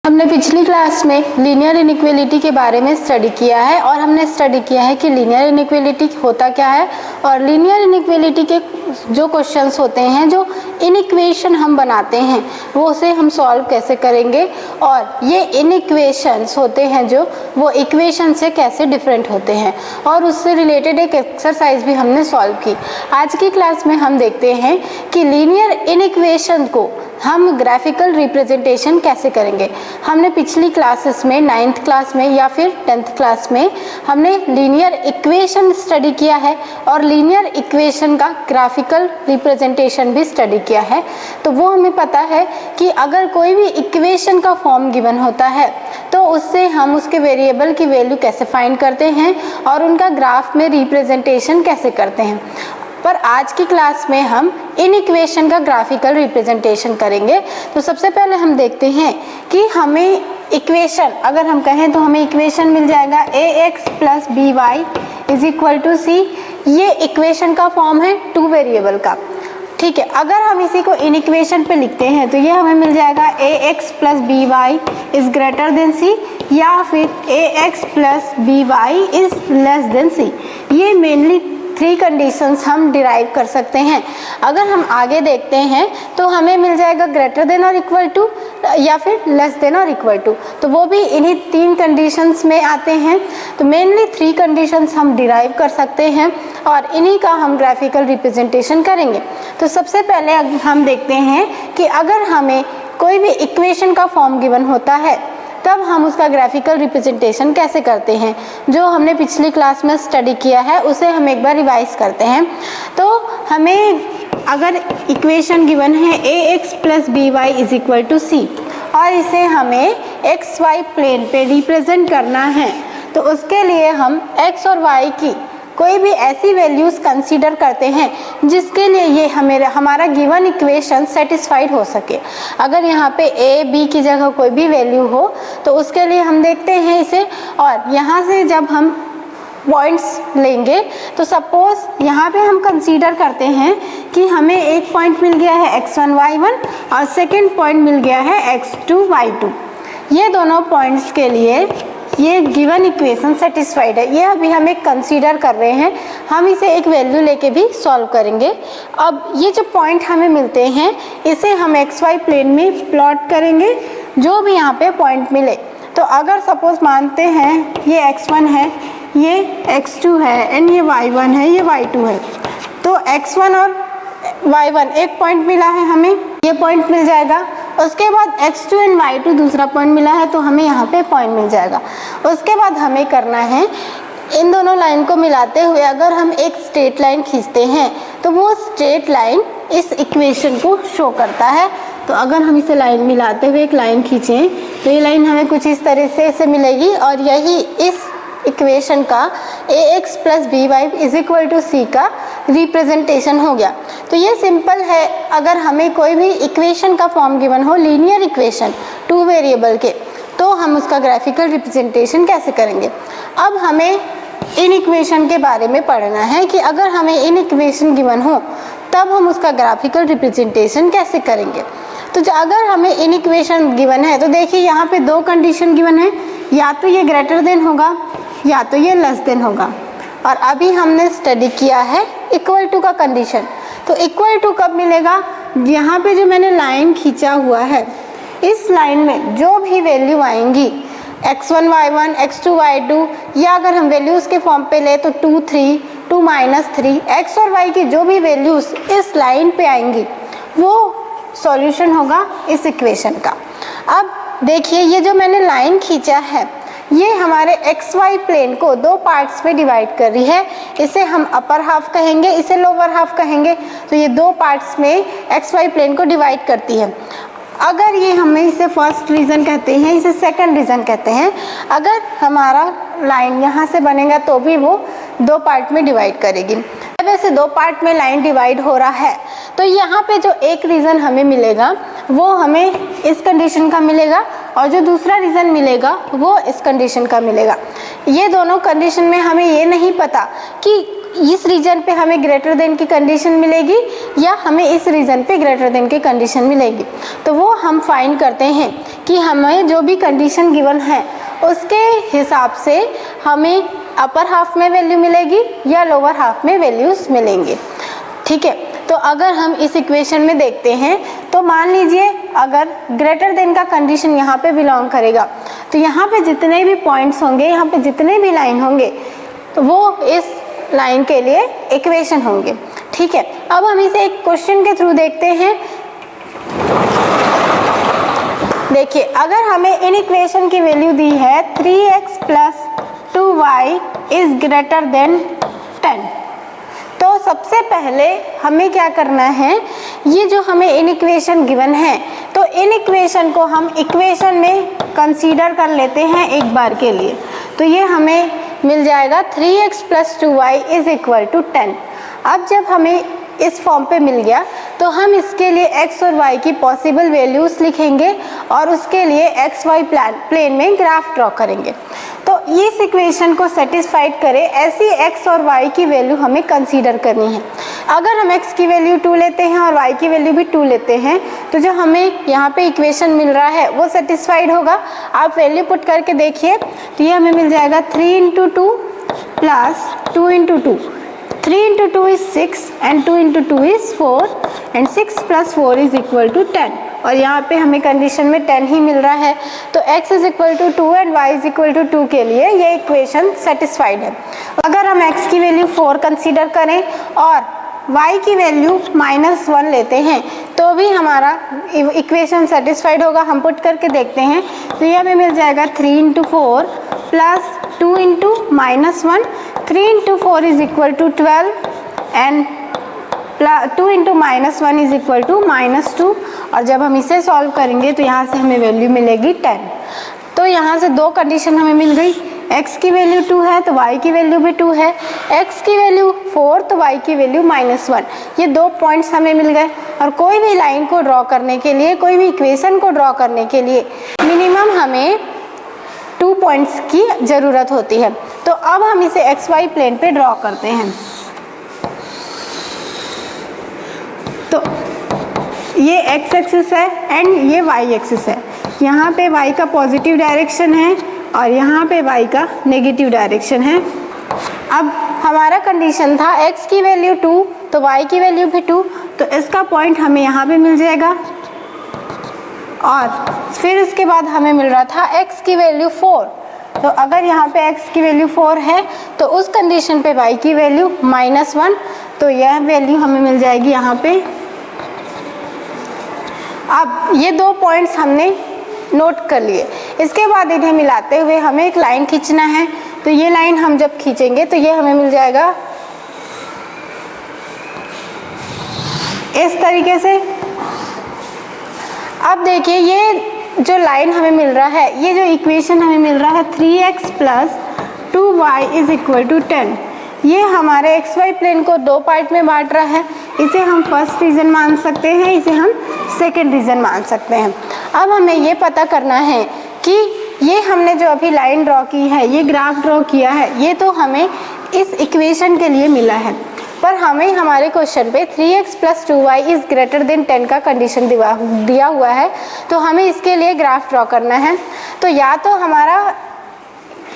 हमने पिछली क्लास में लीनियर इनइक्वालिटी के बारे में स्टडी किया है और हमने स्टडी किया है कि लीनियर इनइक्वालिटी होता क्या है और लीनियर इनइक्वालिटी के जो क्वेश्चंस होते हैं, जो इनइक्वेशन हम बनाते हैं, वो उसे हम सॉल्व कैसे करेंगे और ये इनइक्वेशंस होते हैं जो वो इक्वेशन से कैसे डिफरेंट होते हैं और उससे रिलेटेड एक एक्सरसाइज भी हमने सॉल्व की। आज की क्लास में हम देखते हैं कि लीनियर इनइक्वेशन को हम ग्राफिकल रिप्रेजेंटेशन कैसे करेंगे। हमने पिछली क्लासेस में 9th क्लास में या फिर 10th क्लास में हमने लीनियर इक्वेशन स्टडी किया है और लीनियर इक्वेशन का ग्राफिकल रिप्रेजेंटेशन भी स्टडी किया है। तो वो हमें पता है कि अगर कोई भी इक्वेशन का फॉर्म गिवन होता है तो उससे हम उसके वेरिएबल की वैल्यू कैसे फाइंड करते हैं और उनका ग्राफ में रिप्रेजेंटेशन कैसे करते हैं। पर आज की क्लास में हम इन इक्वेशन का ग्राफिकल रिप्रेजेंटेशन करेंगे। तो सबसे पहले हम देखते हैं कि हमें इक्वेशन, अगर हम कहें तो हमें इक्वेशन मिल जाएगा ax plus B Y is equal to C. ये इक्वेशन का फॉर्म है टू वेरिएबल का, ठीक है। अगर हम इसी को इन इक्वेशन पे लिखते हैं तो ये हमें मिल जाएगा ax plus B Y is greater than C या फिर ax plus B Y is less than C. ये मेनली 3 कंडीशंस हम डिराइव कर सकते हैं। अगर हम आगे देखते हैं तो हमें मिल जाएगा ग्रेटर देन और इक्वल टू या फिर लेस देन और इक्वल टू, तो वो भी इन्हीं 3 कंडीशंस में आते हैं। तो मेनली 3 कंडीशंस हम डिराइव कर सकते हैं और इन्हीं का हम ग्राफिकल रिप्रेजेंटेशन करेंगे। तो सबसे पहले हम देखते हैं कि अगर हमें कोई भी इक्वेशन का फॉर्म गिवन होता है तब हम उसका ग्राफिकल रिप्रेजेंटेशन कैसे करते हैं। जो हमने पिछली क्लास में स्टडी किया है उसे हम एक बार रिवाइज करते हैं। तो हमें अगर इक्वेशन गिवन है ax plus B Y is equal to C और इसे हमें एक्स वाई प्लेन पे रिप्रेजेंट करना है, तो उसके लिए हम x और y की कोई भी ऐसी वैल्यूज कंसीडर करते हैं जिसके लिए ये हमारा गिवन इक्वेशन सेटिस्फाइड हो सके। अगर यहाँ पे a b की जगह कोई भी वैल्यू हो तो उसके लिए हम देखते हैं इसे, और यहाँ से जब हम पॉइंट्स लेंगे तो सपोज यहाँ पे हम कंसीडर करते हैं कि हमें एक पॉइंट मिल गया है x1 y1 और सेकेंड पॉइंट मिल गया है x2 y2। ये दोनों पॉइंट्स के लिए ये गिवन इक्वेशन सेटिस्फाइड है, ये अभी हम एक कंसीडर कर रहे हैं। हम इसे एक वैल्यू लेके भी सॉल्व करेंगे। अब ये जो पॉइंट हमें मिलते हैं इसे हम एक्स वाई प्लेन में प्लॉट करेंगे, जो भी यहाँ पे पॉइंट मिले। तो अगर सपोज मानते हैं ये x1 है, ये x2 है एंड ये y1 है, ये y2 है, तो x1 और y1 एक पॉइंट मिला है, हमें ये पॉइंट मिल जाएगा। उसके बाद x2 एंड y2 दूसरा पॉइंट मिला है तो हमें यहाँ पे पॉइंट मिल जाएगा। उसके बाद हमें करना है इन दोनों लाइन को मिलाते हुए अगर हम एक स्ट्रेट लाइन खींचते हैं तो वो स्ट्रेट लाइन इस इक्वेशन को शो करता है। तो अगर हम इसे लाइन मिलाते हुए एक लाइन खींचें तो ये लाइन हमें कुछ इस तरह से मिलेगी और यही इस इक्वेशन का ax plus B Y is equal to C का रिप्रेजेंटेशन हो गया। तो ये सिंपल है। अगर हमें कोई भी इक्वेशन का फॉर्म गिवन हो, लीनियर इक्वेशन 2 वेरिएबल के, तो हम उसका ग्राफिकल रिप्रेजेंटेशन कैसे करेंगे। अब हमें इन इक्वेशन के बारे में पढ़ना है कि अगर हमें इन इक्वेशन गिवन हो तब हम उसका ग्राफिकल रिप्रेजेंटेशन कैसे करेंगे। तो अगर हमें इन इक्वेशन गिवन है तो देखिए यहाँ पे 2 कंडीशन गिवन है, या तो ये ग्रेटर देन होगा या तो ये लेस देन होगा। और अभी हमने स्टडी किया है इक्वल टू का कंडीशन। तो इक्वल टू कब मिलेगा, यहाँ पे जो मैंने लाइन खींचा हुआ है इस लाइन में जो भी वैल्यू आएंगी x1 y1 x2 y2, या अगर हम वैल्यूज के फॉर्म पे ले तो 2 3 2 -3 x और y की जो भी वैल्यूज इस लाइन पे आएंगी वो सॉल्यूशन होगा इस इक्वेशन का। अब देखिए ये जो मैंने लाइन खींचा है ये हमारे एक्स वाई प्लेन को 2 पार्ट्स में डिवाइड कर रही है। इसे हम अपर हाफ कहेंगे, इसे लोअर हाफ कहेंगे। तो ये 2 पार्ट्स में एक्स वाई प्लेन को डिवाइड करती है। अगर ये हमें इसे फर्स्ट रीजन कहते हैं, इसे सेकंड रीजन कहते हैं। अगर हमारा लाइन यहाँ से बनेगा तो भी वो 2 पार्ट में डिवाइड करेगी। वैसे 2 पार्ट में लाइन डिवाइड हो रहा है तो यहाँ पे जो एक रीजन हमें मिलेगा वो हमें इस कंडीशन का मिलेगा और जो दूसरा रीज़न मिलेगा वो इस कंडीशन का मिलेगा। ये दोनों कंडीशन में हमें ये नहीं पता कि इस रीजन पे हमें ग्रेटर देन की कंडीशन मिलेगी या हमें इस रीजन पे ग्रेटर देन की कंडीशन मिलेगी। तो वो हम फाइंड करते हैं कि हमें जो भी कंडीशन गिवन है उसके हिसाब से हमें अपर हाफ में वैल्यू मिलेगी या लोअर हाफ में वैल्यूज मिलेंगे। ठीक है, तो अगर हम इस इक्वेशन में देखते हैं तो मान लीजिए अगर ग्रेटर देन का कंडीशन यहाँ पे बिलोंग करेगा तो यहाँ पे जितने भी पॉइंट्स होंगे, यहाँ पे जितने भी लाइन होंगे तो वो इस लाइन के लिए इक्वेशन होंगे। ठीक है, अब हम इसे एक क्वेश्चन के थ्रू देखते हैं। देखिए, अगर हमें इन इक्वेशन की वैल्यू दी है 3x + 2y is greater then 10, तो सबसे पहले हमें क्या करना है, ये जो हमें इन इक्वेशन गिवन है तो इन इक्वेशन को हम इक्वेशन में कंसीडर कर लेते हैं एक बार के लिए। तो ये हमें मिल जाएगा 3x + 2y = 10। अब जब हमें इस फॉर्म पे मिल गया तो हम इसके लिए x और y की पॉसिबल वैल्यूज लिखेंगे और उसके लिए xy प्लेन में ग्राफ ड्रॉ करेंगे। तो इस इक्वेशन को सेटिस्फाइड करे ऐसी x और y की वैल्यू हमें कंसीडर करनी है। अगर हम x की वैल्यू 2 लेते हैं और y की वैल्यू भी 2 लेते हैं तो जो हमें यहाँ पे इक्वेशन मिल रहा है वो सेटिस्फाइड होगा। आप वैल्यू पुट करके देखिए तो ये हमें मिल जाएगा 3 × 2 + 2 × 2। 3 × 2 is 6 and 2 × 2 is 4 and 6 + 4 = 10 और यहाँ पे हमें कंडीशन में 10 ही मिल रहा है। तो x = 2 and y = 2 के लिए ये इक्वेशन सेटिस्फाइड है। अगर हम x की वैल्यू 4 कंसीडर करें और y की वैल्यू -1 लेते हैं तो भी हमारा इक्वेशन सेटिस्फाइड होगा। हम पुट करके देखते हैं तो ये हमें मिल जाएगा 3 × 4 + 2 × -1। 3 × 4 = 12 and 2 × -1 = -2 और जब हम इसे सॉल्व करेंगे तो यहाँ से हमें वैल्यू मिलेगी 10। तो यहाँ से दो कंडीशन हमें मिल गई, x की वैल्यू 2 है तो y की वैल्यू भी 2 है, x की वैल्यू 4 तो y की वैल्यू -1। ये दो पॉइंट्स हमें मिल गए और कोई भी लाइन को ड्रॉ करने के लिए, कोई भी इक्वेशन को ड्रॉ करने के लिए मिनिमम हमें 2 पॉइंट्स की ज़रूरत होती है। तो अब हम इसे xy प्लेन पे ड्रॉ करते हैं। तो ये x एक्सिस है एंड ये y एक्सिस है। यहाँ पे y का पॉजिटिव डायरेक्शन है और यहाँ पे y का नेगेटिव डायरेक्शन है। अब हमारा कंडीशन था x की वैल्यू 2 तो y की वैल्यू भी 2, तो इसका पॉइंट हमें यहाँ पे मिल जाएगा और फिर उसके बाद हमें मिल रहा था x की वैल्यू 4। तो अगर यहाँ पे x की वैल्यू 4 है तो उस कंडीशन पे y की वैल्यू -1, तो यह वैल्यू हमें मिल जाएगी यहाँ पे। अब ये दो पॉइंट्स हमने नोट कर लिए, इसके बाद इन्हें मिलाते हुए हमें एक लाइन खींचना है। तो ये लाइन हम जब खींचेंगे तो ये हमें मिल जाएगा इस तरीके से। अब देखिए ये जो लाइन हमें मिल रहा है, ये जो इक्वेशन हमें मिल रहा है 3x + 2y = 10, ये हमारे xy प्लेन को दो पार्ट में बांट रहा है। इसे हम फर्स्ट रीजन मान सकते हैं, इसे हम सेकंड रीजन मान सकते हैं। अब हमें ये पता करना है कि ये हमने जो अभी लाइन ड्रॉ की है, ये ग्राफ ड्रॉ किया है, ये तो हमें इस इक्वेशन के लिए मिला है, पर हमें हमारे क्वेश्चन पे 3x + 2y > 10 का कंडीशन दिया हुआ है, तो हमें इसके लिए ग्राफ ड्रॉ करना है। तो या तो हमारा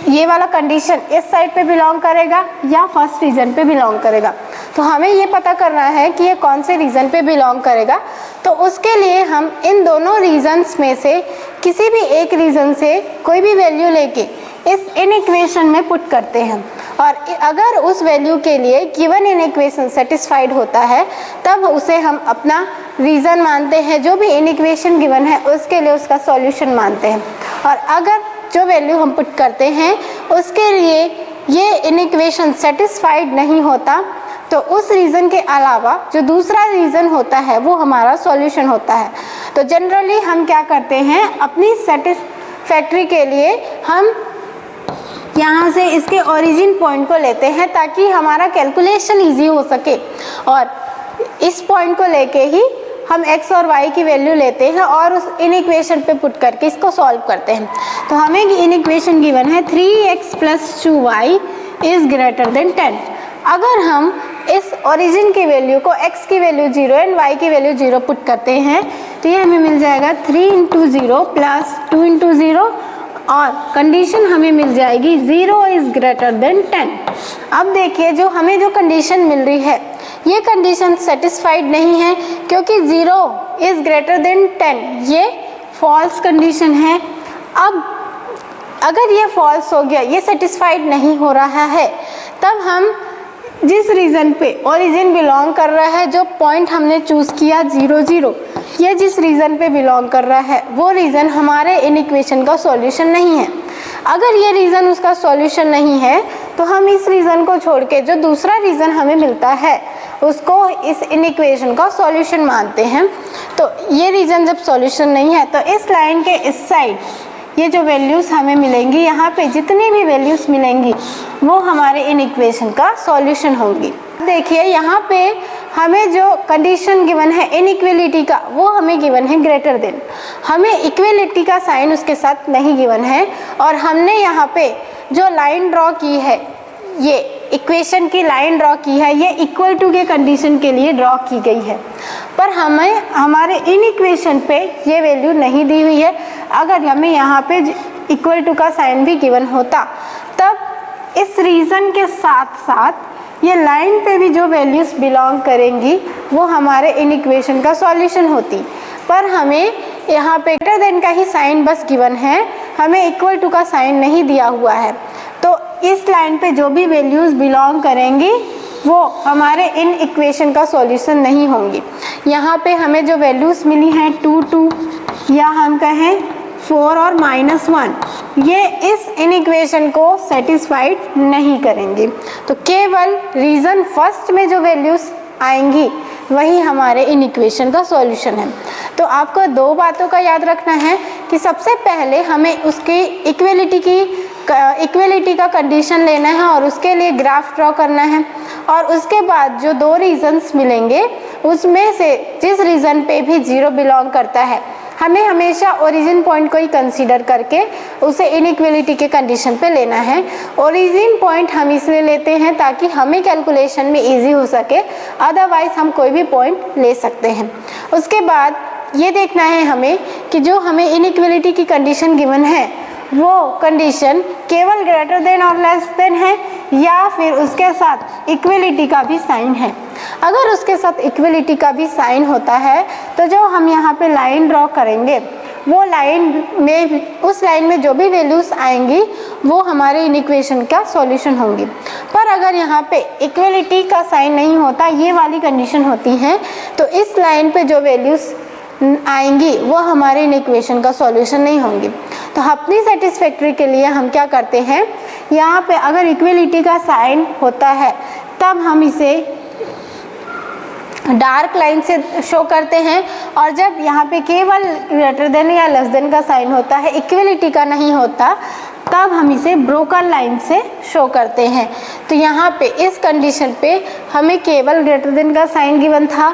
ये वाला कंडीशन इस साइड पे बिलोंग करेगा या फर्स्ट रीजन पे बिलोंग करेगा। तो हमें ये पता करना है कि ये कौन से रीजन पे बिलोंग करेगा। तो उसके लिए हम इन दोनों रीजन्स में से किसी भी एक रीजन से कोई भी वैल्यू लेके इन इक्वेशन में पुट करते हैं और अगर उस वैल्यू के लिए गिवन इन इक्वेशन सेटिस्फाइड होता है तब उसे हम अपना रीजन मानते हैं। जो भी इन इक्वेशन गिवन है उसके लिए उसका सॉल्यूशन मानते हैं और अगर जो वैल्यू हम पुट करते हैं उसके लिए ये इन इक्वेशन सेटिस्फाइड नहीं होता तो उस रीज़न के अलावा जो दूसरा रीज़न होता है वो हमारा सॉल्यूशन होता है। तो जनरली हम क्या करते हैं, अपनी सेटिस्फैक्ट्री के लिए हम यहाँ से इसके ओरिजिन पॉइंट को लेते हैं ताकि हमारा कैलकुलेशन इजी हो सके और इस पॉइंट को लेके ही हम x और y की वैल्यू लेते हैं और उस इन इक्वेशन पे पुट करके इसको सॉल्व करते हैं। तो हमें इन इक्वेशन गिवन है 3x + 2y is greater then 10। अगर हम इस ओरिजिन की वैल्यू को x की वैल्यू 0 एंड y की वैल्यू 0 पुट करते हैं तो ये हमें मिल जाएगा 3 × 0 + 2 × 0 और कंडीशन हमें मिल जाएगी 0 इज ग्रेटर देन 10। अब देखिए जो हमें जो कंडीशन मिल रही है ये कंडीशन सेटिस्फाइड नहीं है क्योंकि 0 इज ग्रेटर देन 10 ये फॉल्स कंडीशन है। अब अगर ये फॉल्स हो गया, ये सेटिस्फाइड नहीं हो रहा है, तब हम जिस रीजन पे ओरिजिन बिलोंग कर रहा है, जो पॉइंट हमने चूज किया 0 0, ये जिस रीजन पे बिलोंग कर रहा है वो रीजन हमारे इन इक्वेशन का सॉल्यूशन नहीं है। अगर ये रीजन उसका सॉल्यूशन नहीं है तो हम इस रीजन को छोड़ के जो दूसरा रीजन हमें मिलता है उसको इस इन इक्वेशन का सॉल्यूशन मानते हैं। तो ये रीजन जब सॉल्यूशन नहीं है तो इस लाइन के इस साइड ये जो वैल्यूज हमें मिलेंगी, यहाँ पे जितनी भी वैल्यूज मिलेंगी वो हमारे इन इक्वेशन का सॉल्यूशन होंगी। देखिए यहाँ पे हमें जो कंडीशन गिवन है इनइक्वलिटी का वो हमें गिवन है ग्रेटर देन, हमें इक्वलिटी का साइन उसके साथ नहीं गिवन है और हमने यहाँ पे जो लाइन ड्रॉ की है, ये इक्वेशन की लाइन ड्रॉ की है, ये इक्वल टू के कंडीशन के लिए ड्रॉ की गई है, पर हमें हमारे इन इक्वेशन पे ये वैल्यू नहीं दी हुई है। अगर हमें यहाँ पे इक्वल टू का साइन भी गिवन होता तब इस रीजन के साथ साथ ये लाइन पे भी जो वैल्यूज बिलोंग करेंगी वो हमारे इन इक्वेशन का सॉल्यूशन होती, पर हमें यहाँ पे ग्रेटर देन का ही साइन बस गिवन है, हमें इक्वल टू का साइन नहीं दिया हुआ है। तो इस लाइन पे जो भी वैल्यूज बिलोंग करेंगी वो हमारे इन इक्वेशन का सॉल्यूशन नहीं होंगी। यहाँ पे हमें जो वैल्यूज मिली हैं 2 2 या हम कहें 4 और -1, ये इस इन इक्वेशन को सेटिस्फाइड नहीं करेंगी। तो केवल रीजन फर्स्ट में जो वैल्यूज आएंगी वही हमारे इन इक्वेशन का सॉल्यूशन है। तो आपको दो बातों का याद रखना है कि सबसे पहले हमें उसकी इक्वलिटी का कंडीशन लेना है और उसके लिए ग्राफ ड्रॉ करना है, और उसके बाद जो दो रीजन्स मिलेंगे उसमें से जिस रीजन पे भी 0 बिलोंग करता है हमें हमेशा ओरिजिन पॉइंट को ही कंसीडर करके उसे इनइक्वलिटी के कंडीशन पे लेना है। ओरिजिन पॉइंट हम इसलिए लेते हैं ताकि हमें कैलकुलेशन में इजी हो सके, अदरवाइज हम कोई भी पॉइंट ले सकते हैं। उसके बाद ये देखना है हमें कि जो हमें इनइक्वलिटी की कंडीशन गिवन है वो कंडीशन केवल ग्रेटर देन और लेस देन है या फिर उसके साथ इक्वलिटी का भी साइन है। अगर उसके साथ इक्वलिटी का भी साइन होता है तो जो हम यहाँ पे लाइन ड्रॉ करेंगे वो लाइन में उस लाइन में जो भी वैल्यूज आएंगी वो हमारे इन इक्वेशन का सॉल्यूशन होंगी। पर अगर यहाँ पे इक्वलिटी का साइन नहीं होता, ये वाली कंडीशन होती है, तो इस लाइन पे जो वैल्यूज आएंगी वो हमारे इन इक्वेशन का सॉल्यूशन नहीं होंगी। तो अपनी सेटिस्फैक्ट्री के लिए हम क्या करते हैं, यहाँ पे अगर इक्वलिटी का साइन होता है तब हम इसे डार्क लाइन से शो करते हैं, और जब यहाँ पे केवल ग्रेटर देन या लेस देन का साइन होता है, इक्वलिटी का नहीं होता, तब हम इसे ब्रोकन लाइन से शो करते हैं। तो यहाँ पे इस कंडीशन पे हमें केवल ग्रेटर देन का साइन गिवन था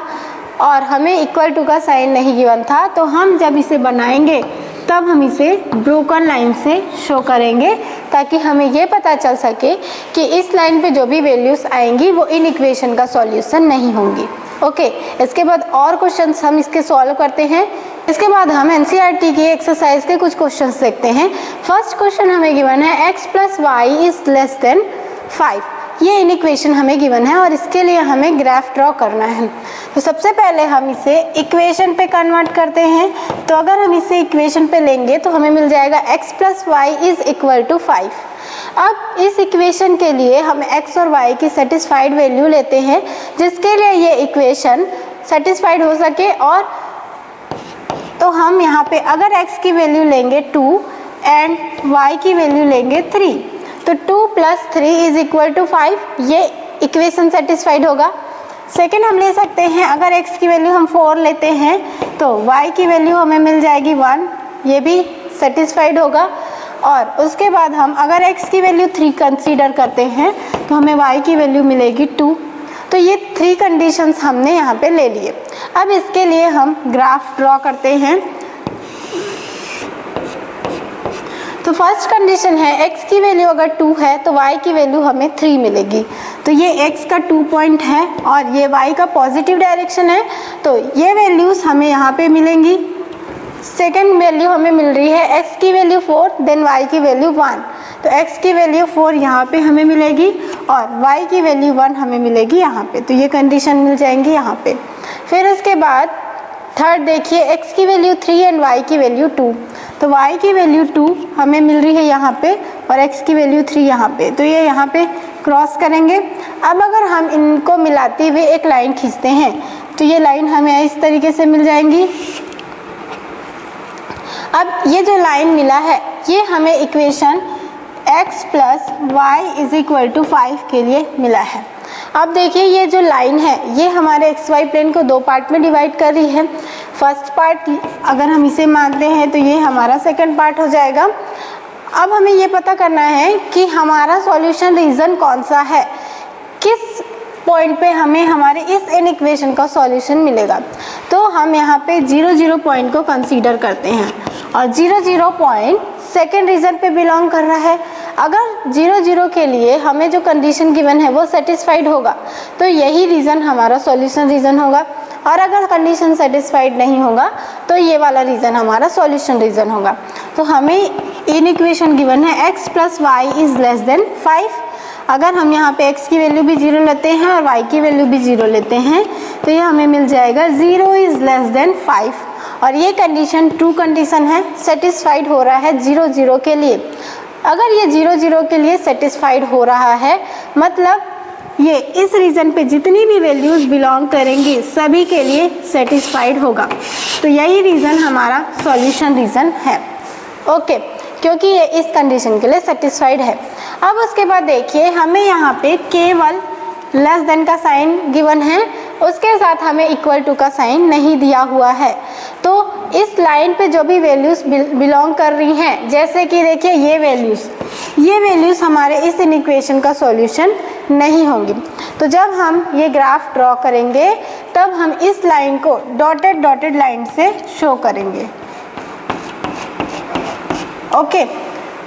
और हमें इक्वल टू का साइन नहीं गिवन था, तो हम जब इसे बनाएंगे तब हम इसे ब्रोकन लाइन से शो करेंगे ताकि हमें ये पता चल सके कि इस लाइन पे जो भी वैल्यूज आएंगी वो इन इक्वेशन का सॉल्यूशन नहीं होंगी। ओके, इसके बाद और क्वेश्चंस हम इसके सॉल्व करते हैं। इसके बाद हम एनसीईआरटी की एक्सरसाइज के कुछ क्वेश्चंस देखते हैं। फर्स्ट क्वेश्चन हमें गिवन है x + y is less than 5। ये इन इक्वेशन हमें गिवन है और इसके लिए हमें ग्राफ ड्रॉ करना है। तो सबसे पहले हम इसे इक्वेशन पे कन्वर्ट करते हैं। तो अगर हम इसे इक्वेशन पे लेंगे तो हमें मिल जाएगा x + y is equal to 5। अब इस इक्वेशन के लिए हम x और y की सेटिस्फाइड वैल्यू लेते हैं जिसके लिए ये इक्वेशन सेटिस्फाइड हो सके। और तो हम यहाँ पे अगर x की वैल्यू लेंगे 2 एंड y की वैल्यू लेंगे 3, तो 2 + 3 इज इक्वल टू 5, ये इक्वेशन सेटिस्फाइड होगा। सेकेंड हम ले सकते हैं, अगर x की वैल्यू हम 4 लेते हैं तो y की वैल्यू हमें मिल जाएगी 1, ये भी सेटिस्फाइड होगा। और उसके बाद हम अगर x की वैल्यू 3 कंसीडर करते हैं तो हमें y की वैल्यू मिलेगी 2। तो ये 3 कंडीशंस हमने यहाँ पे ले लिए। अब इसके लिए हम ग्राफ ड्रॉ करते हैं। तो फर्स्ट कंडीशन है x की वैल्यू अगर 2 है तो y की वैल्यू हमें 3 मिलेगी। तो ये x का 2 पॉइंट है और ये y का पॉजिटिव डायरेक्शन है, तो ये वैल्यूज़ हमें यहाँ पे मिलेंगी। सेकेंड वैल्यू हमें मिल रही है x की वैल्यू 4 देन y की वैल्यू 1, तो x की वैल्यू 4 यहाँ पे हमें मिलेगी और y की वैल्यू 1 हमें मिलेगी यहाँ पे। तो ये कंडीशन मिल जाएंगी यहाँ पे। फिर इसके बाद थर्ड देखिए, x की वैल्यू 3 एंड y की वैल्यू 2, तो y की वैल्यू 2 हमें मिल रही है यहाँ पे और x की वैल्यू 3 यहाँ पे, तो ये यहाँ पे क्रॉस करेंगे। अब अगर हम इनको मिलाते हुए एक लाइन खींचते हैं तो ये लाइन हमें इस तरीके से मिल जाएंगी। अब ये जो लाइन मिला है ये हमें equation x plus Y is equal to 5 के लिए मिला है। अब देखिए ये जो लाइन है ये हमारे xy प्लेन को 2 पार्ट में डिवाइड कर रही है। फर्स्ट पार्ट अगर हम इसे मानते हैं तो ये हमारा सेकंड पार्ट हो जाएगा। अब हमें ये पता करना है कि हमारा सॉल्यूशन रीजन कौन सा है, किस पॉइंट पे हमें हमारे इस इक्वेशन का सॉल्यूशन मिलेगा। तो हम यहाँ पे 0 0 पॉइंट को कंसीडर करते हैं और 0 0 पॉइंट सेकेंड रीजन पे बिलोंग कर रहा है। अगर 0 0 के लिए हमें जो कंडीशन गिवन है वो सेटिस्फाइड होगा तो यही रीजन हमारा सॉल्यूशन रीजन होगा, और अगर कंडीशन सेटिस्फाइड नहीं होगा तो ये वाला रीजन हमारा सॉल्यूशन रीजन होगा। तो हमें इन इक्वेशन गिवन है x plus Y is less than 5। अगर हम यहाँ पे x की वैल्यू भी 0 लेते हैं और y की वैल्यू भी 0 लेते हैं तो ये हमें मिल जाएगा 0 इज लेस देन 5, और ये कंडीशन ट्रू कंडीशन है, सेटिस्फाइड हो रहा है 0 0 के लिए। अगर ये 0 0 के लिए सेटिस्फाइड हो रहा है मतलब ये इस रीजन पे जितनी भी वैल्यूज बिलोंग करेंगी सभी के लिए सेटिस्फाइड होगा, तो यही रीजन हमारा सॉल्यूशन रीजन है। ओके, क्योंकि ये इस कंडीशन के लिए सेटिस्फाइड है। अब उसके बाद देखिए हमें यहाँ पे केवल लेस देन का साइन गिवन है, उसके साथ हमें इक्वल टू का साइन नहीं दिया हुआ है। तो इस लाइन पे जो भी वैल्यूज बिलोंग कर रही हैं, जैसे कि देखिए ये वैल्यूज हमारे इस इक्वेशन का सॉल्यूशन नहीं होंगी। तो जब हम ये ग्राफ ड्रॉ करेंगे तब हम इस लाइन को डॉटेड लाइन से शो करेंगे। ओके,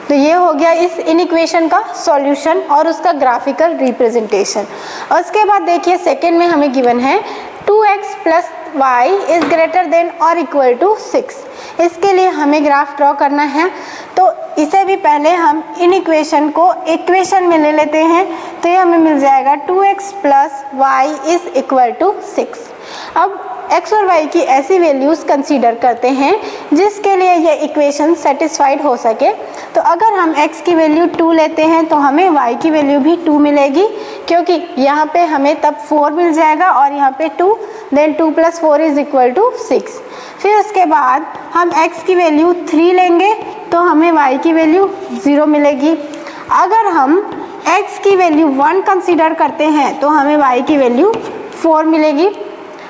तो ये हो गया इस इक्वेशन का सॉल्यूशन और उसका ग्राफिकल रिप्रेजेंटेशन। और उसके बाद देखिए सेकेंड में हमें गिवन है 2x plus Y is greater than और इक्वल टू 6। इसके लिए हमें ग्राफ ड्रॉ करना है, तो इसे भी पहले हम इन इक्वेशन को इक्वेशन में ले लेते हैं। तो ये हमें मिल जाएगा 2x plus Y is equal to 6। अब x और y की ऐसी वैल्यूज़ कंसीडर करते हैं जिसके लिए ये इक्वेशन सेटिस्फाइड हो सके। तो अगर हम x की वैल्यू 2 लेते हैं तो हमें y की वैल्यू भी 2 मिलेगी, क्योंकि यहाँ पे हमें तब 4 मिल जाएगा और यहाँ पे 2, then 2 plus 4 is equal to 6। फिर उसके बाद हम x की वैल्यू 3 लेंगे तो हमें y की वैल्यू 0 मिलेगी। अगर हम x की वैल्यू 1 कंसीडर करते हैं तो हमें y की वैल्यू 4 मिलेगी।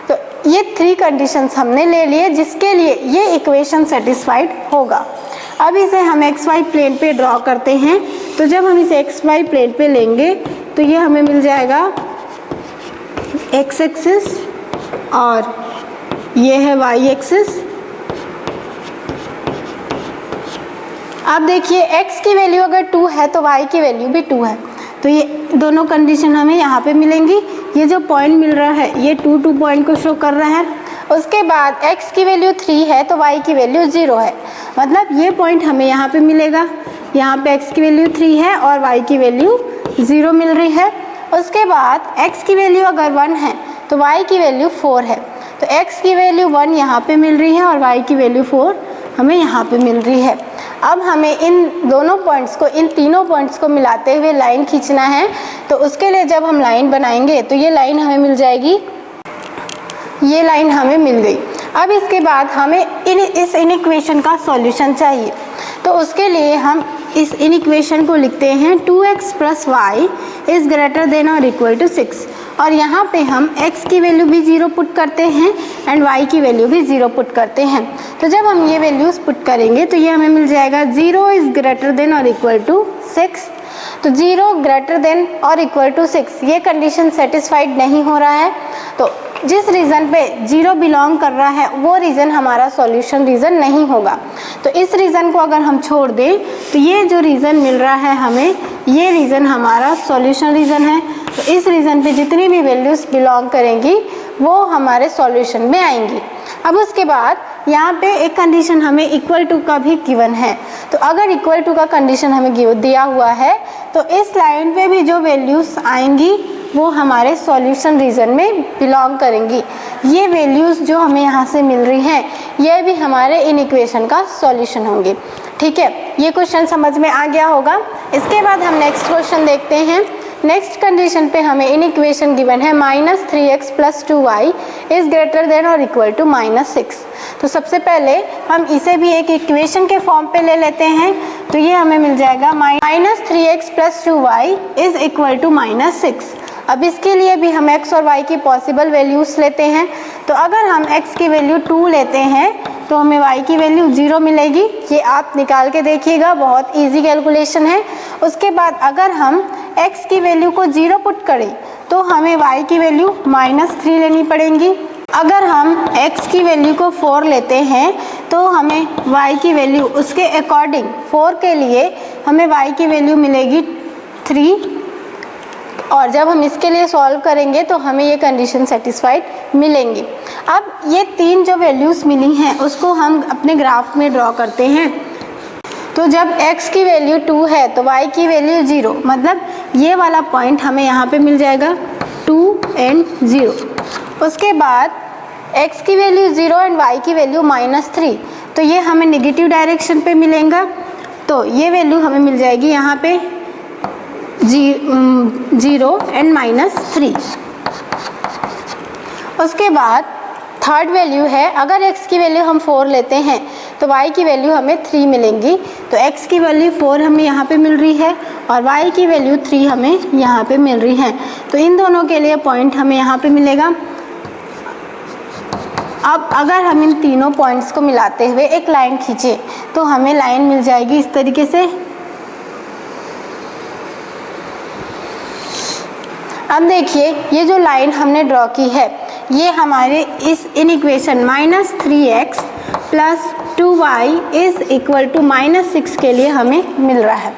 तो ये 3 कंडीशंस हमने ले लिए जिसके लिए ये इक्वेशन सेटिस्फाइड होगा। अब इसे हम xy प्लेन पे ड्रॉ करते हैं। तो जब हम इसे xy प्लेन पे लेंगे तो ये हमें मिल जाएगा x एक्सिस और ये है y एक्सिस। अब देखिए x की वैल्यू अगर 2 है तो y की वैल्यू भी 2 है, तो ये दोनों कंडीशन हमें यहाँ पे मिलेंगी। ये जो पॉइंट मिल रहा है ये 2 पॉइंट को शो कर रहा है। उसके बाद x की वैल्यू 3 है तो y की वैल्यू 0 है, मतलब ये पॉइंट हमें यहाँ पे मिलेगा। यहाँ पे x की वैल्यू 3 है और y की वैल्यू 0 मिल रही है। उसके बाद x की वैल्यू अगर 1 है तो y की वैल्यू 4 है, तो x की वैल्यू 1 यहाँ पे मिल रही है और y की वैल्यू 4 हमें यहाँ पे मिल रही है। अब हमें इन दोनों पॉइंट्स को, इन तीनों पॉइंट्स को मिलाते हुए लाइन खींचना है। तो उसके लिए जब हम लाइन बनाएंगे तो ये लाइन हमें मिल जाएगी, ये लाइन हमें मिल गई। अब इसके बाद हमें इस इक्वेशन का सॉल्यूशन चाहिए, तो उसके लिए हम इस इक्वेशन को लिखते हैं 2x plus Y is greater than और इक्वल टू 6, और यहाँ पे हम x की वैल्यू भी 0 पुट करते हैं एंड y की वैल्यू भी 0 पुट करते हैं। तो जब हम ये वैल्यूज़ पुट करेंगे तो ये हमें मिल जाएगा 0 इज़ ग्रेटर देन और इक्वल टू 6। तो 0 ग्रेटर देन और इक्वल टू 6 ये कंडीशन सेटिस्फाइड नहीं हो रहा है, तो जिस रीजन पे 0 बिलोंग कर रहा है वो रीजन हमारा सॉल्यूशन रीजन नहीं होगा। तो इस रीजन को अगर हम छोड़ दें तो ये जो रीजन मिल रहा है हमें, ये रीजन हमारा सॉल्यूशन रीजन है। तो इस रीजन पे जितनी भी वैल्यूज बिलोंग करेंगी वो हमारे सॉल्यूशन में आएंगी। अब उसके बाद यहाँ पे एक कंडीशन हमें इक्वल टू का भी गिवन है। तो अगर इक्वल टू का कंडीशन हमें दिया हुआ है तो इस लाइन पे भी जो वैल्यूज आएंगी वो हमारे सॉल्यूशन रीजन में बिलोंग करेंगी। ये वैल्यूज जो हमें यहाँ से मिल रही हैं ये भी हमारे इन इक्वेशन का सॉल्यूशन होंगे। ठीक है, ये क्वेश्चन समझ में आ गया होगा। इसके बाद हम नेक्स्ट क्वेश्चन देखते हैं। नेक्स्ट कंडीशन पे हमें इन इक्वेशन गिवन है -3x + 2y is greater than और इक्वल टू -6। तो सबसे पहले हम इसे भी एक इक्वेशन के फॉर्म पे ले लेते हैं। तो ये हमें मिल जाएगा -3x + 2y is equal to -6। अब इसके लिए भी हम x और y की पॉसिबल वैल्यूज लेते हैं। तो अगर हम x की वैल्यू 2 लेते हैं तो हमें y की वैल्यू 0 मिलेगी। ये आप निकाल के देखिएगा, बहुत इजी कैलकुलेशन है। उसके बाद अगर हम x की वैल्यू को 0 पुट करें तो हमें y की वैल्यू -3 लेनी पड़ेगी। अगर हम x की वैल्यू को 4 लेते हैं तो हमें y की वैल्यू उसके अकॉर्डिंग 4 के लिए हमें y की वैल्यू मिलेगी 3। और जब हम इसके लिए सॉल्व करेंगे तो हमें ये कंडीशन सेटिस्फाइड मिलेंगी। अब ये 3 जो वैल्यूज़ मिली हैं उसको हम अपने ग्राफ में ड्रॉ करते हैं। तो जब x की वैल्यू 2 है तो y की वैल्यू 0, मतलब ये वाला पॉइंट हमें यहाँ पे मिल जाएगा 2 और 0। उसके बाद x की वैल्यू 0 और y की वैल्यू -3, तो ये हमें नेगेटिव डायरेक्शन पे मिलेगा। तो ये वैल्यू हमें मिल जाएगी यहाँ पे 0 और -3। उसके बाद थर्ड वैल्यू है, अगर x की वैल्यू हम 4 लेते हैं तो y की वैल्यू हमें 3 मिलेंगी। तो x की वैल्यू 4 हमें यहाँ पे मिल रही है और y की वैल्यू 3 हमें यहाँ पे मिल रही है। तो इन दोनों के लिए पॉइंट हमें यहाँ पे मिलेगा। अब अगर हम इन तीनों पॉइंट्स को मिलाते हुए एक लाइन खींचे तो हमें लाइन मिल जाएगी इस तरीके से। अब देखिए ये जो लाइन हमने ड्रॉ की है ये हमारे इस inequation -3x + 2y is equal to -6 के लिए हमें मिल रहा है।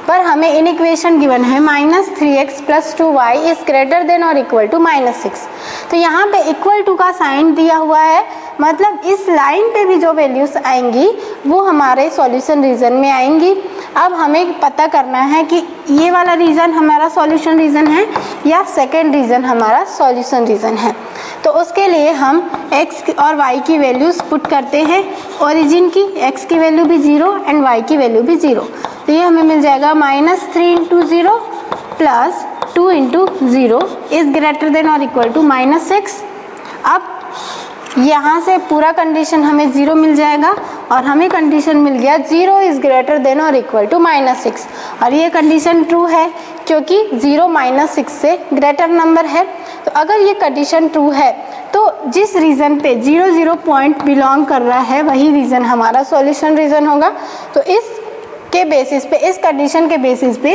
पर हमें इन इक्वेशन गिवन है -3x + 2y is greater than और इक्वल टू -6। तो यहाँ पे इक्वल टू का साइन दिया हुआ है, मतलब इस लाइन पे भी जो वैल्यूज आएंगी वो हमारे सॉल्यूशन रीजन में आएंगी। अब हमें पता करना है कि ये वाला रीजन हमारा सॉल्यूशन रीजन है या सेकेंड रीजन हमारा सॉल्यूशन रीजन है। तो उसके लिए हम x और y की वैल्यूज पुट करते हैं। ओरिजिन की x की वैल्यू भी 0 और y की वैल्यू भी 0। तो ये हमें मिल जाएगा -3 × 0 + 2 × 0 इज ग्रेटर देन और इक्वल टू -6। अब यहाँ से पूरा कंडीशन हमें 0 मिल जाएगा और हमें कंडीशन मिल गया 0 इज ग्रेटर देन और इक्वल टू -6। और ये कंडीशन ट्रू है क्योंकि 0 -6 से ग्रेटर नंबर है। तो अगर ये कंडीशन ट्रू है तो जिस रीजन पे 0 0 पॉइंट बिलोंग कर रहा है वही रीजन हमारा सॉल्यूशन रीजन होगा। तो इस के बेसिस पे, इस कंडीशन के बेसिस पे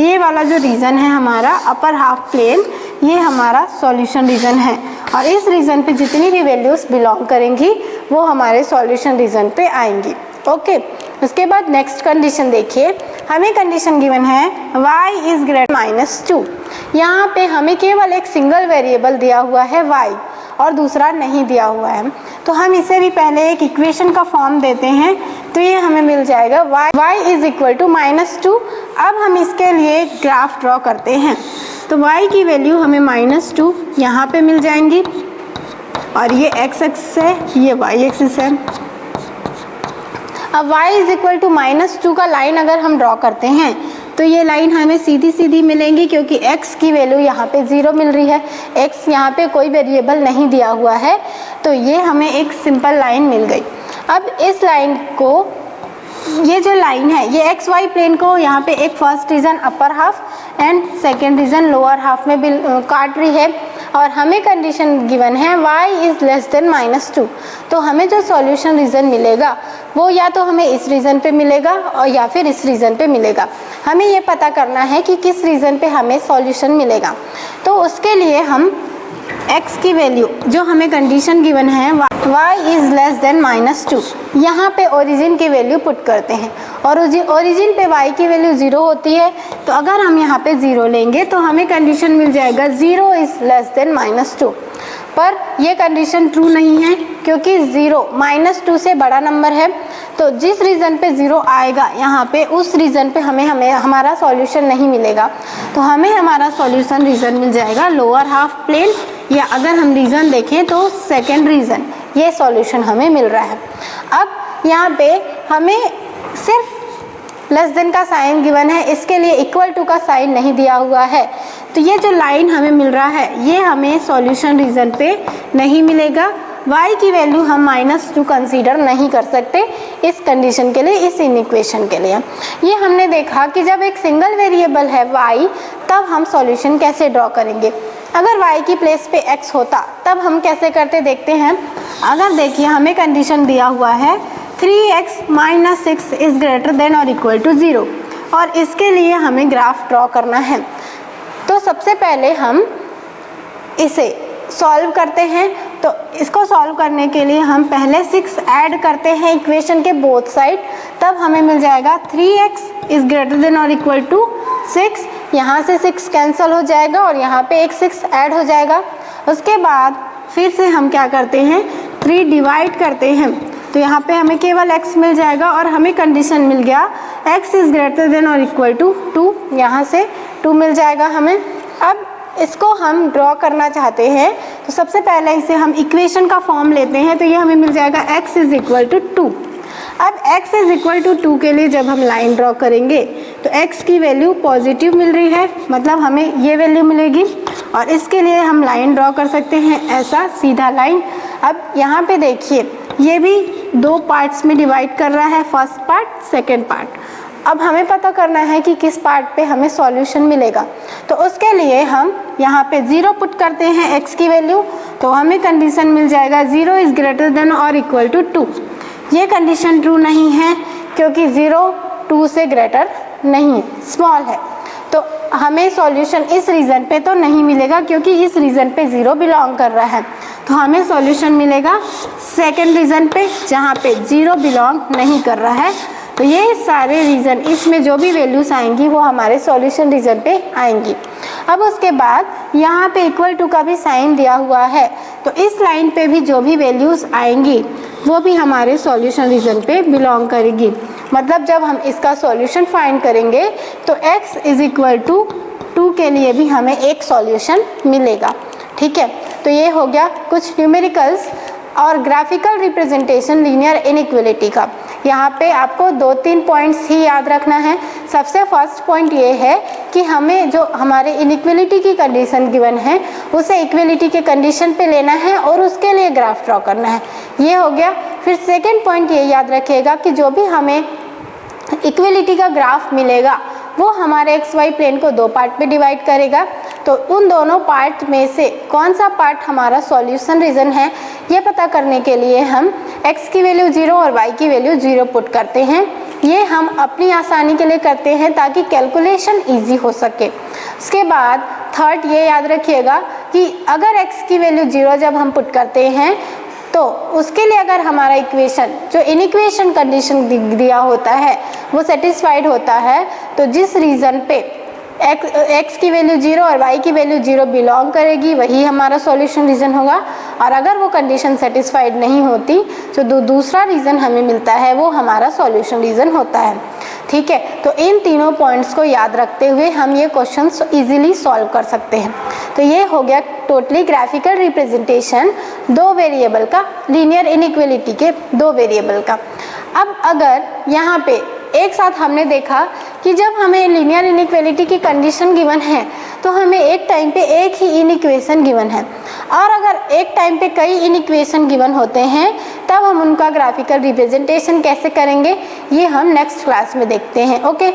ये वाला जो रीजन है हमारा अपर हाफ प्लेन, ये हमारा सॉल्यूशन रीजन है और इस रीजन पे जितनी भी वैल्यूज बिलोंग करेंगी वो हमारे सॉल्यूशन रीजन पे आएंगी। ओके, उसके बाद नेक्स्ट कंडीशन देखिए। हमें कंडीशन गिवन है y इज ग्रेटर -2। यहाँ पे हमें केवल एक सिंगल वेरिएबल दिया हुआ है y और दूसरा नहीं दिया हुआ है। तो हम इसे भी पहले एक इक्वेशन का फॉर्म देते हैं। तो ये हमें मिल जाएगा y इज इक्वल टू -2। अब हम इसके लिए ग्राफ ड्रॉ करते हैं। तो y की वैल्यू हमें -2 यहाँ पे मिल जाएंगी और ये x एक्सिस है, ये y एक्सिस है। अब y इज इक्वल टू -2 का लाइन अगर हम ड्रॉ करते हैं तो ये लाइन हमें सीधी सीधी मिलेंगी क्योंकि x की वैल्यू यहाँ पे 0 मिल रही है। x यहाँ पे कोई वेरिएबल नहीं दिया हुआ है, तो ये हमें एक सिंपल लाइन मिल गई। अब इस लाइन को, ये जो लाइन है ये एक्स वाई प्लेन को यहाँ पे एक first region upper half and second region lower half में भी काट रही है और हमें कंडीशन गिवन है y इज लेस देन -2। तो हमें जो सॉल्यूशन रीजन मिलेगा वो या तो हमें इस रीजन पे मिलेगा और या फिर इस रीजन पे मिलेगा। हमें ये पता करना है कि किस रीजन पे हमें सॉल्यूशन मिलेगा। तो उसके लिए हम x की वैल्यू जो हमें कंडीशन गिवन है y इज़ लेस देन -2, यहाँ पे ओरिजिन की वैल्यू पुट करते हैं और ओरिजिन पे y की वैल्यू 0 होती है, तो अगर हम यहाँ पे 0 लेंगे तो हमें कंडीशन मिल जाएगा 0 इज़ लेस देन -2। पर ये कंडीशन ट्रू नहीं है क्योंकि 0 -2 से बड़ा नंबर है, तो जिस रीज़न पे 0 आएगा यहाँ पे उस रीज़न पे हमें हमारा सॉल्यूशन नहीं मिलेगा। तो हमें हमारा सॉल्यूशन रीज़न मिल जाएगा लोअर हाफ प्लेन, या अगर हम रीज़न देखें तो सेकंड रीज़न, ये सॉल्यूशन हमें मिल रहा है। अब यहाँ पे हमें सिर्फ लेस देन का साइन गिवन है, इसके लिए इक्वल टू का साइन नहीं दिया हुआ है, तो ये जो लाइन हमें मिल रहा है ये हमें सॉल्यूशन रीज़न पे नहीं मिलेगा। y की वैल्यू हम -2 कंसीडर नहीं कर सकते इस कंडीशन के लिए, इस इक्वेशन के लिए। ये हमने देखा कि जब एक सिंगल वेरिएबल है y, तब हम सॉल्यूशन कैसे ड्रॉ करेंगे। अगर y की प्लेस पे x होता तब हम कैसे करते देखते हैं। अगर देखिए हमें कंडीशन दिया हुआ है 3x - 6 इज़ ग्रेटर देन और इक्वल टू 0, और इसके लिए हमें ग्राफ ड्रॉ करना है। तो सबसे पहले हम इसे सॉल्व करते हैं। तो इसको सॉल्व करने के लिए हम पहले 6 ऐड करते हैं इक्वेशन के बोथ साइड, तब हमें मिल जाएगा 3x इज़ ग्रेटर देन और इक्वल टू 6। यहाँ से 6 कैंसिल हो जाएगा और यहाँ पे एक 6 ऐड हो जाएगा। उसके बाद फिर से हम क्या करते हैं, 3 डिवाइड करते हैं, तो यहाँ पे हमें केवल x मिल जाएगा और हमें कंडीशन मिल गया x इज़ ग्रेटर देन और इक्वल टू 2, यहाँ से 2 मिल जाएगा हमें। अब इसको हम ड्रॉ करना चाहते हैं तो सबसे पहले इसे हम इक्वेशन का फॉर्म लेते हैं, तो ये हमें मिल जाएगा x इज़ इक्वल टू 2। अब x इज़ इक्वल टू 2 के लिए जब हम लाइन ड्रॉ करेंगे तो x की वैल्यू पॉजिटिव मिल रही है, मतलब हमें ये वैल्यू मिलेगी, और इसके लिए हम लाइन ड्रॉ कर सकते हैं ऐसा सीधा लाइन। अब यहाँ पे देखिए ये भी 2 पार्ट्स में डिवाइड कर रहा है, फर्स्ट पार्ट सेकेंड पार्ट। अब हमें पता करना है कि किस पार्ट पे हमें सॉल्यूशन मिलेगा, तो उसके लिए हम यहाँ पे 0 पुट करते हैं x की वैल्यू, तो हमें कंडीशन मिल जाएगा 0 इज़ ग्रेटर देन और इक्वल टू 2। ये कंडीशन ट्रू नहीं है क्योंकि 0 2 से ग्रेटर नहीं है, स्मॉल है, तो हमें सॉल्यूशन इस रीज़न पे तो नहीं मिलेगा क्योंकि इस रीज़न पे 0 बिलोंग कर रहा है। तो हमें सॉल्यूशन मिलेगा सेकेंड रीज़न पे जहाँ पे 0 बिलोंग नहीं कर रहा है। तो ये सारे रीज़न, इसमें जो भी वैल्यूज़ आएंगी वो हमारे सॉल्यूशन रीज़न पे आएंगी। अब उसके बाद यहाँ पे इक्वल टू का भी साइन दिया हुआ है, तो इस लाइन पे भी जो भी वैल्यूज़ आएंगी वो भी हमारे सॉल्यूशन रीज़न पे बिलोंग करेगी। मतलब जब हम इसका सॉल्यूशन फाइंड करेंगे तो x इज़ इक्वल टू 2 के लिए भी हमें एक सॉल्यूशन मिलेगा। ठीक है, तो ये हो गया कुछ न्यूमेरिकल्स और ग्राफिकल रिप्रेजेंटेशन लीनियर इनइक्वलिटी का। यहाँ पे आपको 2-3 पॉइंट्स ही याद रखना है। सबसे फर्स्ट पॉइंट ये है कि हमें जो हमारे इनइक्वलिटी की कंडीशन गिवन है उसे इक्वलिटी के कंडीशन पे लेना है और उसके लिए ग्राफ ड्रॉ करना है, ये हो गया। फिर सेकेंड पॉइंट ये याद रखिएगा कि जो भी हमें इक्वलिटी का ग्राफ मिलेगा वो हमारे XY प्लेन को 2 पार्ट में डिवाइड करेगा, तो उन दोनों पार्ट में से कौन सा पार्ट हमारा सॉल्यूशन रीज़न है ये पता करने के लिए हम x की वैल्यू 0 और y की वैल्यू 0 पुट करते हैं। ये हम अपनी आसानी के लिए करते हैं ताकि कैलकुलेशन इजी हो सके। उसके बाद थर्ड ये याद रखिएगा कि अगर x की वैल्यू 0 जब हम पुट करते हैं तो उसके लिए अगर हमारा इक्वेशन जो इनइक्वेशन कंडीशन दिया होता है वो सेटिस्फाइड होता है, तो जिस रीज़न पे x की वैल्यू 0 और y की वैल्यू 0 बिलोंग करेगी वही हमारा सॉल्यूशन रीज़न होगा। और अगर वो कंडीशन सेटिस्फाइड नहीं होती तो दूसरा रीज़न हमें मिलता है वो हमारा सॉल्यूशन रीज़न होता है। ठीक है, तो इन तीनों पॉइंट्स को याद रखते हुए हम ये क्वेश्चन इजीली सॉल्व कर सकते हैं। तो ये हो गया टोटली ग्राफिकल रिप्रेजेंटेशन 2 वेरिएबल का, लीनियर इनइक्वलिटी के 2 वेरिएबल का। अब अगर यहाँ पे एक साथ हमने देखा कि जब हमें लीनियर इनइक्वलिटी की कंडीशन गिवन है तो हमें एक टाइम पे एक ही इनइक्वेशन गिवन है, और अगर एक टाइम पे कई इनइक्वेशन गिवन होते हैं तब हम उनका ग्राफिकल रिप्रेजेंटेशन कैसे करेंगे ये हम नेक्स्ट क्लास में देखते हैं। ओके।